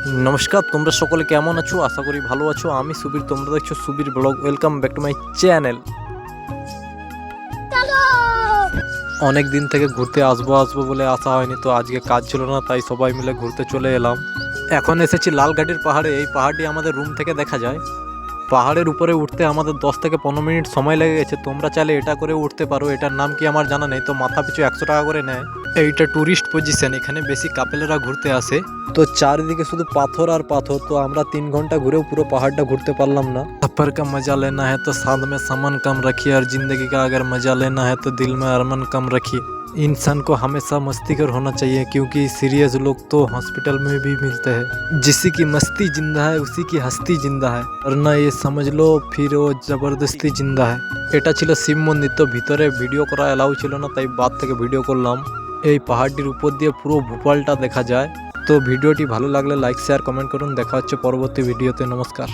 नमस्कार তোমরা সকলে কেমন আছো? আশা করি ভালো আছো। আমি সুবীর, তোমরা দেখছো Subir blog. Welcome back to my channel. অনেক দিন থেকে ঘুরতে আসবো বলে আসা হয়নি, তো আজকে কাজ ছিল না, তাই সবাই মিলে ঘুরতে চলে এলাম। এখন এসেছি লালঘাটির পাহাড়ে। এই পাহাড়টি আমাদের রুম থেকে দেখা যায়। পাহাড়ের উপরে উঠতে আমাদের 10 থেকে 15 মিনিট সময় লেগে গেছে। তোমরা চাইলে এটা করে উঠতে পারো। এটার নাম কি আমার জানা নেই, তো মাথা পিছু 100 টাকা করে নেয়। এইটা ট্যুরিস্ট পজিশন, এখানে বেশি কাপেলেরা ঘুরতে আসে। তো চারিদিকে শুধু পাথর আর পাথর। তো আমরা 3 ঘন্টা ঘুরেও পুরো পাহাড়টা ঘুরতে পারলাম না। सफर का मजा लेना है तो साथ में सामान कम रखिए, और जिंदगी का अगर मजा लेना है तो दिल में अरमान कम रखिए। इंसान को हमेशा मस्तीखोर होना चाहिए, क्योंकि सीरियस लोग तो हॉस्पिटल में भी मिलते हैं। जिसी की मस्ती जिंदा है उसी की हस्ती जिंदा है, वरना ये समझ लो फिर वो जबरदस्ती जिंदा है। এটা ছিল শিব মন্দির। তো ভিতরে ভিডিও করা এলাও ছিল না, তাই বাদ থেকে ভিডিও করলাম। এই পাহাড়টির উপর দিয়ে পুরো ভোপালটা দেখা যায়। তো ভিডিওটি ভালো লাগলে লাইক শেয়ার কমেন্ট করুন। দেখা হচ্ছে পরবর্তী ভিডিওতে। নমস্কার।